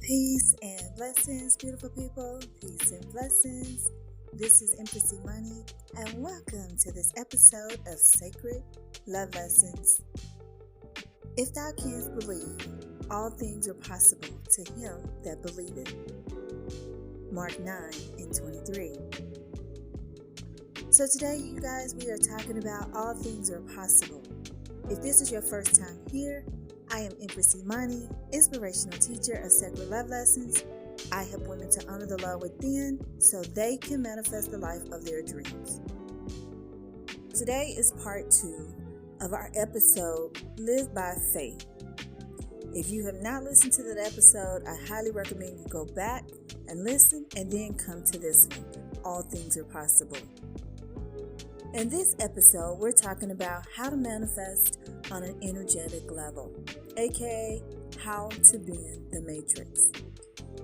Peace and blessings, beautiful people. Peace and blessings. This is Empress Money, and welcome to this episode of Sacred Love Lessons. If thou canst believe, all things are possible to him that believeth. Mark 9:23. So today, you guys, we are talking about all things are possible. If this is your first time here, I am Empress Imani, inspirational teacher of Sacred Love Lessons. I help women to honor the love within so they can manifest the life of their dreams. Today is part 2 of our episode, Live by Faith. If you have not listened to that episode, I highly recommend you go back and listen and then come to this one. All things are possible. In this episode, we're talking about how to manifest on an energetic level, aka how to bend the matrix.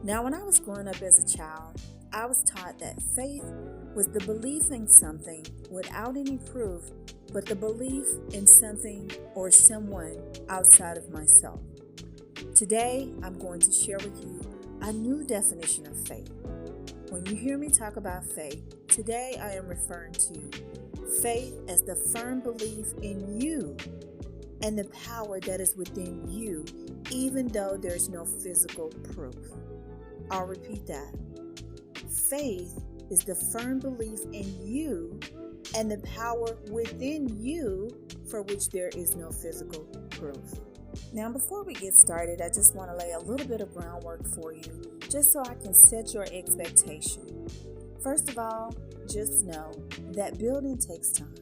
Now, when I was growing up as a child, I was taught that faith was the belief in something without any proof, but the belief in something or someone outside of myself. Today, I'm going to share with you a new definition of faith. When you hear me talk about faith, today I am referring to faith as the firm belief in you and the power that is within you, even though there's no physical proof. I'll repeat that. Faith is the firm belief in you and the power within you for which there is no physical proof. Now, before we get started, I just want to lay a little bit of groundwork for you, just so I can set your expectation. First of all, just know that building takes time.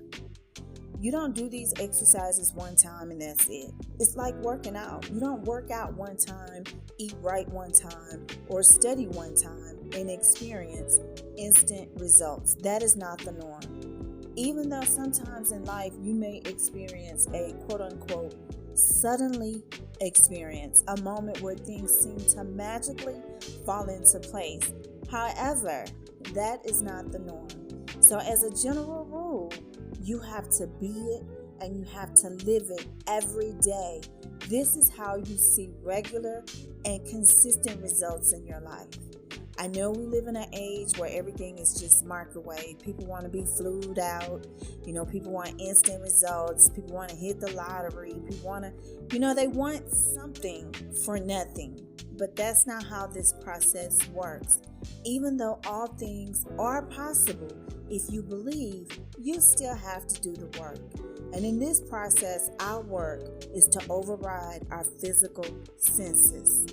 You don't do these exercises one time and that's it. It's like working out. You don't work out one time, eat right one time, or study one time and experience instant results. That is not the norm. Even though sometimes in life you may experience a quote-unquote suddenly experience, a moment where things seem to magically fall into place. However, that is not the norm. So as a general rule, you have to be it and you have to live it every day. This is how you see regular and consistent results in your life. I know we live in an age where everything is just microwave. People want to be flued out. People want instant results. People want to hit the lottery. People want to, they want something for nothing. But that's not how this process works. Even though all things are possible, if you believe, you still have to do the work. And in this process, our work is to override our physical senses.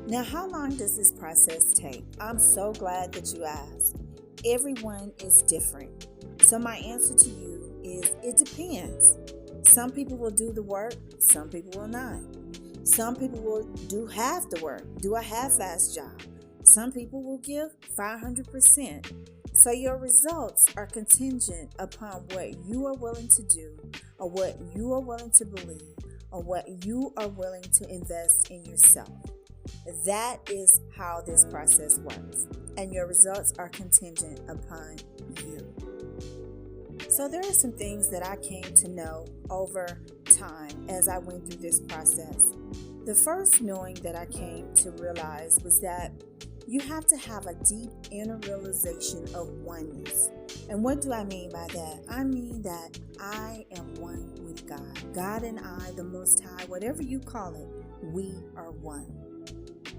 Now, how long does this process take? I'm so glad that you asked. Everyone is different. So my answer to you is it depends. Some people will do the work, some people will not. Some people will do half the work, do a half-assed job. Some people will give 500%. So your results are contingent upon what you are willing to do, or what you are willing to believe, or what you are willing to invest in yourself. That is how this process works, and your results are contingent upon you. So there are some things that I came to know over time as I went through this process. The first knowing that I came to realize was that you have to have a deep inner realization of oneness. And what do I mean by that? I mean that I am one with God. God and I, the Most High, whatever you call it, we are one.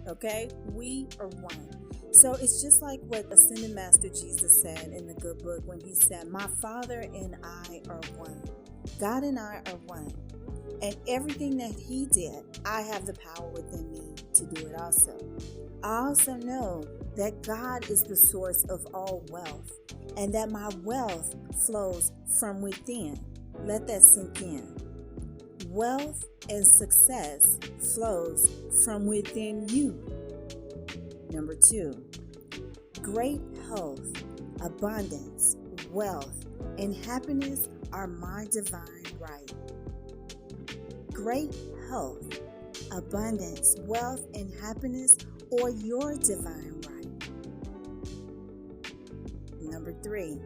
Okay? We are one. So it's just like what Ascended Master Jesus said in the good book when he said, "My Father and I are one." God and I are one. And everything that he did, I have the power within me to do it also. I also know that God is the source of all wealth and that my wealth flows from within. Let that sink in. Wealth and success flows from within you. Number 2, great health, abundance, wealth, and happiness are my divine right. Great health, abundance, wealth, and happiness or your divine right. Number 3,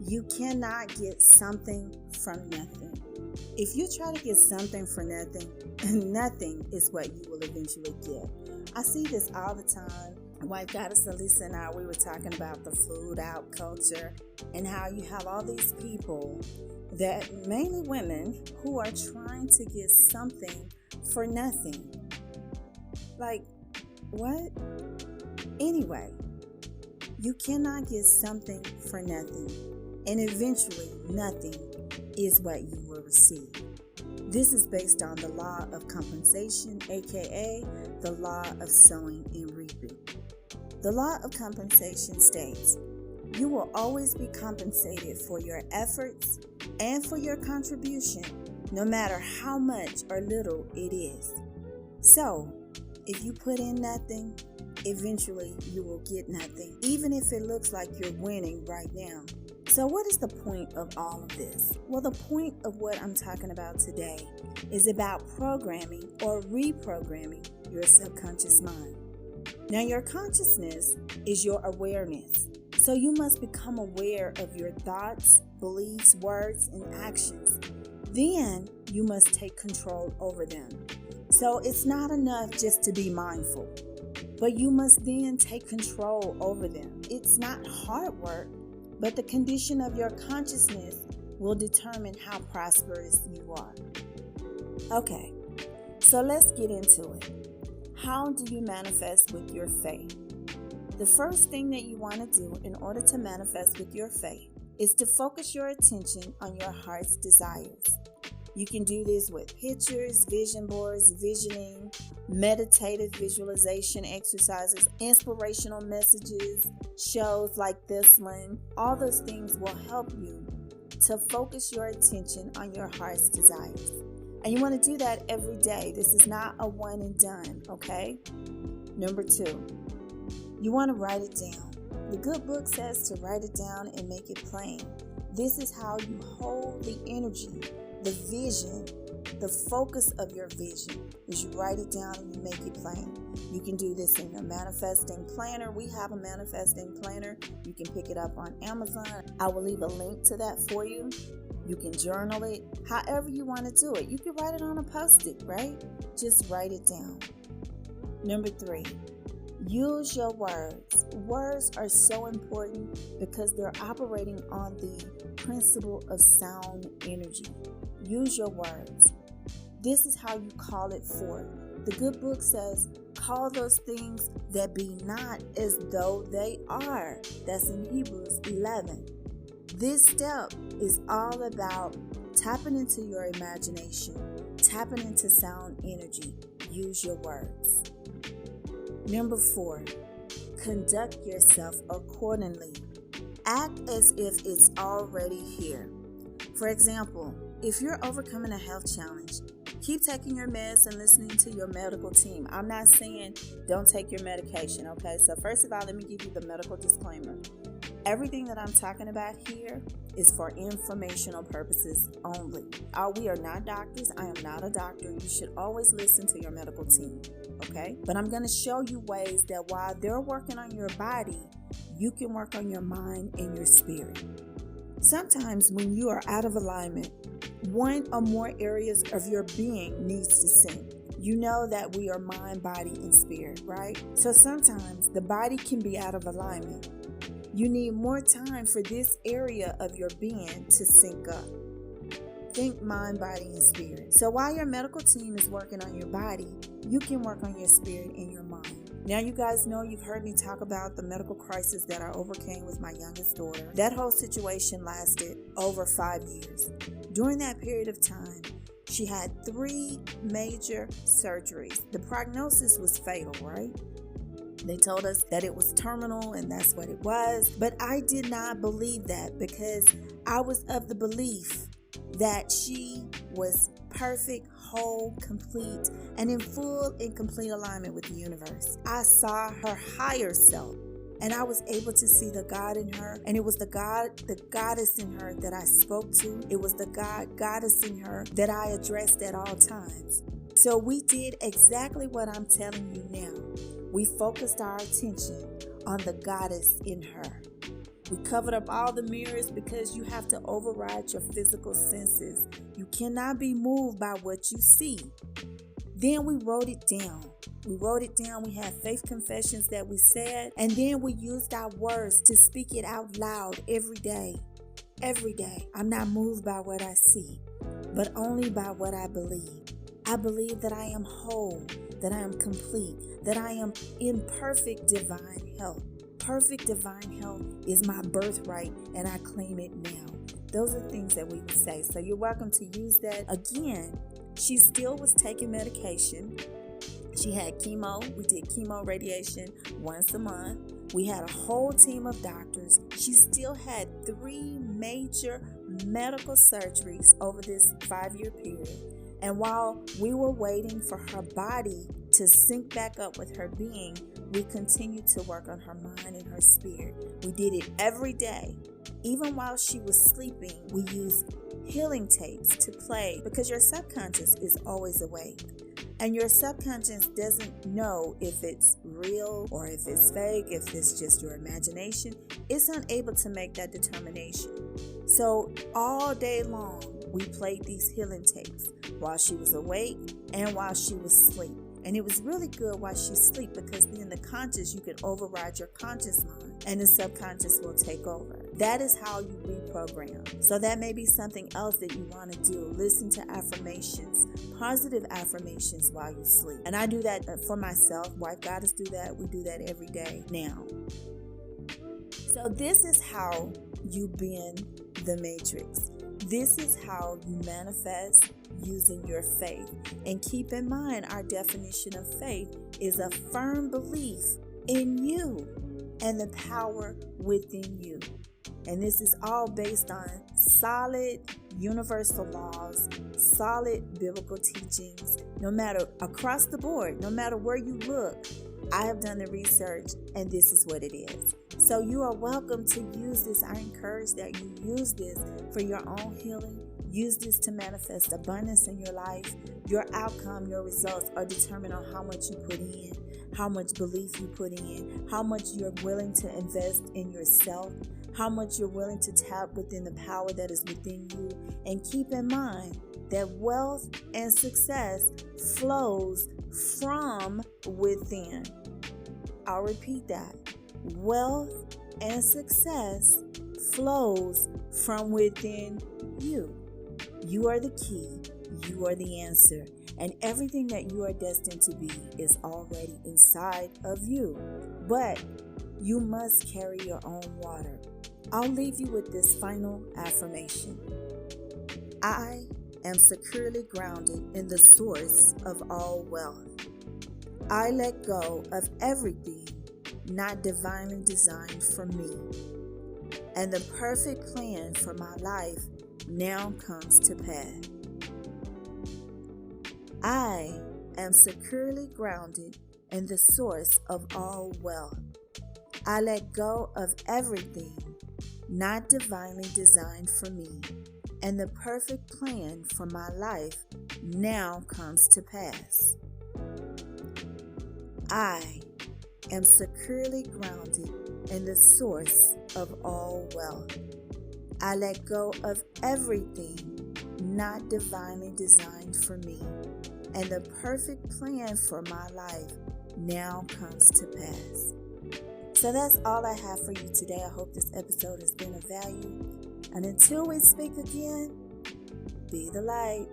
you cannot get something from nothing. If you try to get something for nothing, nothing is what you will eventually get. I see this all the time. White Goddess Elisa and I, we were talking about the food out culture and how you have all these people, that mainly women, who are trying to get something for nothing. Like, what? Anyway, you cannot get something for nothing, and eventually nothing is what you will receive. This is based on the law of compensation, aka the law of sowing and reaping. The law of compensation states, you will always be compensated for your efforts and for your contribution, no matter how much or little it is. So, if you put in nothing, eventually you will get nothing, even if it looks like you're winning right now. So what is the point of all of this? Well, the point of what I'm talking about today is about programming or reprogramming your subconscious mind. Now, your consciousness is your awareness. So you must become aware of your thoughts, beliefs, words, and actions. Then you must take control over them. So it's not enough just to be mindful, but you must then take control over them. It's not hard work, but the condition of your consciousness will determine how prosperous you are. Okay, so let's get into it. How do you manifest with your faith? The first thing that you want to do in order to manifest with your faith is to focus your attention on your heart's desires. You can do this with pictures, vision boards, visioning, meditative visualization exercises, inspirational messages, shows like this one. All those things will help you to focus your attention on your heart's desires. And you want to do that every day. This is not a one and done, okay? Number 2, you want to write it down. The good book says to write it down and make it plain. This is how you hold the energy, the vision, the focus of your vision, is you write it down and you make it plain. You can do this in a manifesting planner. We have a manifesting planner. You can pick it up on Amazon. I will leave a link to that for you. You can journal it, however you want to do it. You can write it on a Post-it, right? Just write it down. Number 3, use your words. Words are so important because they're operating on the principle of sound energy. Use your words. This is how you call it forth. The good book says, call those things that be not as though they are. That's in Hebrews 11. This step is all about tapping into your imagination, tapping into sound energy. Use your words. Number 4, conduct yourself accordingly. Act as if it's already here. For example, if you're overcoming a health challenge, keep taking your meds and listening to your medical team. I'm not saying don't take your medication, okay? So first of all, let me give you the medical disclaimer. Everything that I'm talking about here is for informational purposes only. We are not doctors. I am not a doctor. You should always listen to your medical team, okay? But I'm going to show you ways that while they're working on your body, you can work on your mind and your spirit. Sometimes when you are out of alignment, one or more areas of your being needs to sync. You know that we are mind, body, and spirit, right? So sometimes the body can be out of alignment. You need more time for this area of your being to sync up. Think mind, body, and spirit. So while your medical team is working on your body, you can work on your spirit and your mind. Now you guys know, you've heard me talk about the medical crisis that I overcame with my youngest daughter. That whole situation lasted over 5 years. During that period of time, she had 3 major surgeries. The prognosis was fatal, right? They told us that it was terminal, and that's what it was. But I did not believe that, because I was of the belief that she was perfect, whole, complete, and in full and complete alignment with the universe. I saw her higher self, and I was able to see the God in her, and it was the goddess in her that I spoke to. It was the goddess in her that I addressed at all times. So we did exactly what I'm telling you now. We focused our attention on the goddess in her. We covered up all the mirrors, because you have to override your physical senses You cannot be moved by what you see. Then we wrote it down. We had faith confessions that we said, and then we used our words to speak it out loud every day. Every day. I'm not moved by what I see, but only by what I believe. I believe that I am whole, that I am complete, that I am in perfect divine health. Perfect divine health is my birthright, and I claim it now. Those are things that we would say. So you're welcome to use that. Again, she still was taking medication. She had chemo. We did chemo radiation once a month. We had a whole team of doctors. She still had 3 major medical surgeries over this 5-year period. And while we were waiting for her body to sync back up with her being, we continued to work on her mind and her spirit. We did it every day. Even while she was sleeping, we used healing tapes to play, because your subconscious is always awake. And your subconscious doesn't know if it's real or if it's fake, if it's just your imagination. It's unable to make that determination. So all day long, we played these healing tapes while she was awake and while she was asleep. And it was really good while she sleep, because then the conscious, you can override your conscious mind and the subconscious will take over. That is how you reprogram. So that may be something else that you want to do. Listen to affirmations, positive affirmations while you sleep. And I do that for myself. Wife Goddess do that. We do that every day now. So this is how you bend the matrix. This is how you manifest using your faith. And keep in mind, our definition of faith is a firm belief in you and the power within you. And this is all based on solid universal laws, solid biblical teachings, no matter across the board, no matter where you look. I have done the research, and this is what it is. So you are welcome to use this. I encourage that you use this for your own healing. Use this to manifest abundance in your life. Your outcome, your results are determined on how much you put in, how much belief you put in, how much you're willing to invest in yourself, how much you're willing to tap within the power that is within you. And keep in mind that wealth and success flows from within. I'll repeat that. Wealth and success flows from within you. You are the key. You are the answer. And everything that you are destined to be is already inside of you. But you must carry your own water. I'll leave you with this final affirmation. I am securely grounded in the source of all wealth. I let go of everything not divinely designed for me, and the perfect plan for my life now comes to pass. I am securely grounded in the source of all wealth. I let go of everything not divinely designed for me, and the perfect plan for my life now comes to pass. I am securely grounded in the source of all wealth. I let go of everything not divinely designed for me, and the perfect plan for my life now comes to pass. So that's all I have for you today. I hope this episode has been of value. And until we speak again, be the light.